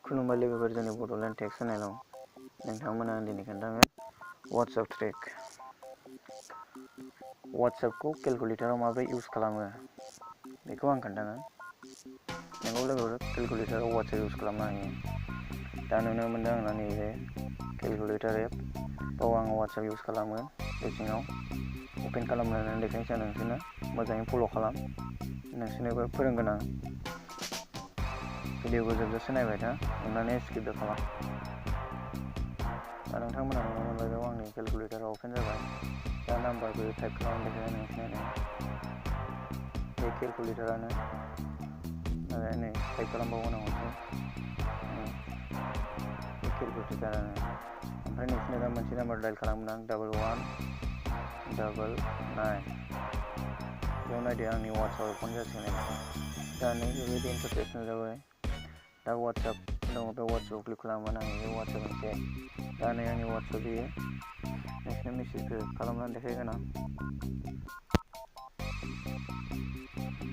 खुलुमबाय लोगोफोर, जोंनि बड'लेण्ड टेक चेनेलाव नोंथांमोना आं दिनै खोन्थागोन WhatsApp ट्रेक। WhatsAppखौ केलकुलेटराव माबोरै इउज खालामो बेखौ आं खोन्थागोन। नोंगौ लोगोफोर, केलकुलेटराव WhatsApp इउज खालामनो हायो। दा नुनो मोनदों आंना नैबे केलकुलेटर एप, बाव आं WhatsApp इउज खालामो। बे सिङाव अपेन खालामनानै देखायनोसै आं नोंसोरनो, मोजाङै फल' खालाम। नोंसोरनोबो फोरोंगोन आं। भिडिअखौ जोबजासे नायबाय था, अननानै स्किप खालाम। दा नोंथांमोना नुनो मोनबाय, बेयाव आंनि केलकुलेटरा अपेन जाबाय। दा नाम्बारखौ टाइप खालामनानै देखायगोन नोंसोरनो। बे केलकुलेटरानो नै टाइप खालामबावगोन आं मोनसे, बे केलकुलेटरानो। ओमफ्राय नोंसोरनो दा मोनसे नाम्बार डायल खालामगोन आं, 1199। बेयाव नायदो आंनि WhatsApp अपेन जासिगोन। दा नै बेबायदि इन्टारफेस नुजाबाय। दा WhatsApp दङ, बे WhatsApp क्लिक खालामगोन आं। बे WhatsApp मोनसे, दा नै आंनि WhatsApp बेयो। नोंसोरनो मेसेजखौ खालामनानै देखायगोन आं।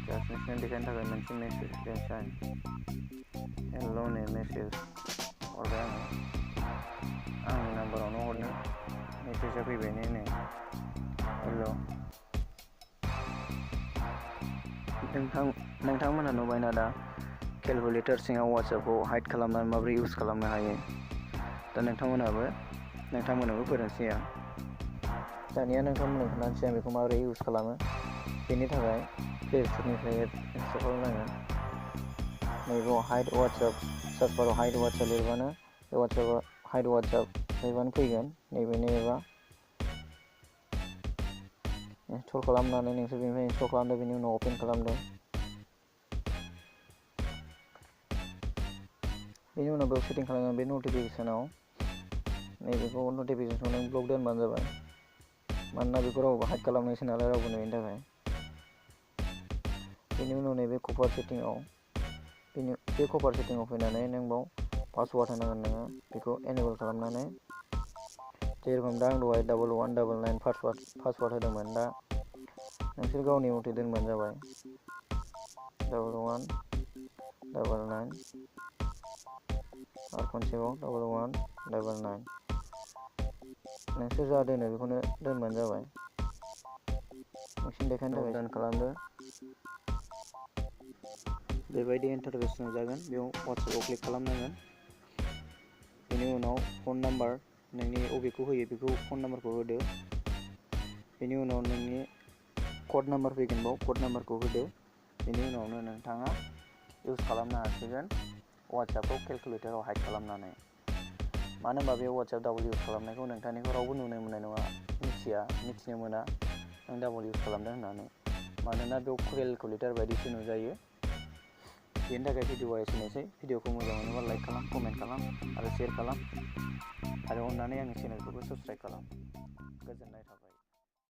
जास्ट नोंसोरनो देखायनो थाखाय मोनसे मेसेज लिरनोसै आं। हेल' होननाय मेसेज हरबाय आङो। आंनि नाम्बारावनो हरदों। मेसेजआ फैबाय नै हेल'। नोंथांमोनहा नुबायना दा केलकुलेटर सिङाव WhatsAppखौ हाइड खालामनानै माबोरै इउज खालामनो हायो। दा नोंथांमोननोबो फोरोंसै आं। दानिया नोंथांमोननो खोन्थानोसै आं बेखौ माबोरै इउज खालामो। बेनि थाखाय प्ले स्ट'रनिफ्राय एप इनस्टल खालामनांगोन। नैबेयाव हाइड WhatsApp, सार्च बाराव हाइड WhatsApp लिरबानो, बे हाइड WhatsApp लिरबानो फैगोन। नैबे एपआ इनस्टल खालामनानै नोंसोर बेनिफ्राय इनस्टल खालामदो, बेनि उनाव अपेन खालामदो। बेनि उनाव बेयाव सेटिं खालामगोन। बे नटिफिकेसनाव नैबेखौ नटिफिकेसनखौ नों ब्लक दोनबानो जाबाय, मानोना बेखौ रावबो हाइड खालामनोसै नालाय, रावबो नुयैनि थाखाय। बेनि उनाव नैबे कभार सेटिंआव, बे कभार सेटिंआव फैनानै नों बाव पासवार्ड होनांगोन। नोङो बेखौ एनेबल खालामनानै, जेरेखम दा आं दहाय 1199 पासवार्ड होदोंमोन। दा नोंसोर गावनि मथे दोनबानो जाबाय। 1199 आरो खनसेबाव 1199। नोंसोर जा दोनो बेखौनो दोनबानो जाबाय। नोंसिनि देखायनो थाखाय दान खालामदो। बेबायदि इन्टारफेस नुजागोन। बेयाव WhatsAppआव क्लिक खालामनांगोन। बेनि उनाव फन नाम्बार, नोंनि अबेखौ होयो बेखौ फन नाम्बारखौ होदो। बेनि उनाव नोंनि कड नाम्बार फैगोन, बाव कड नाम्बारखौ होदो। बेनि उनावनो नोंथाङा इउज खालामनो हासिगोन WhatsAppखौ केलकुलेटराव हाइड खालामनानै। मानो होनबा बे WhatsApp डाबल इउज खालामनायखौ नोंथांनिखौ रावबो नुनो मोननाय नङा, मिथिनो मोना नों डाबल इउज खालामदों होननानै। मानोना बेयाव केलकुलेटर बायदिसो नुजायो। बेनि थाखाय भिडिअआ एसेनोसै। भिडिअखौ मोजां मोनोबा लाइक खालाम, कमेन्ट खालाम आरो शेयार खालाम। आरो अननानै आंनि चेनेलखौबो साबस्क्राइब खालाम। गोजोननाय थाबाय।